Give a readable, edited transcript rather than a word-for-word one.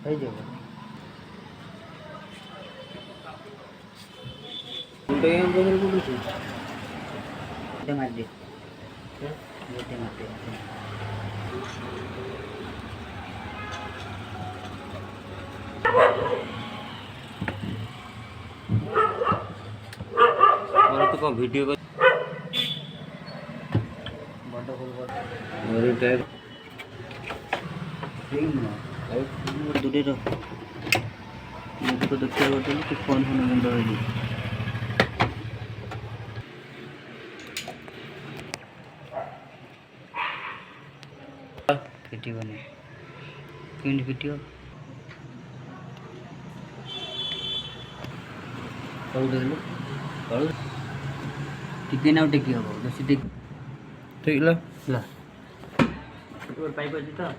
થઈ જવું ઉલટો એમ બદલ બોલું છું તે મારી દે તે માટે और तो को वीडियो को बड़ा खोल और टाइप ठीक ना और दूरे रो मुझे तो देखते हो तो कि फोन होने बंद हो गई वीडियो बने क्यों वीडियो कौन देख लो कौन टिके ना टिके हो बस टिक ठीक ला ला और पाइप है तो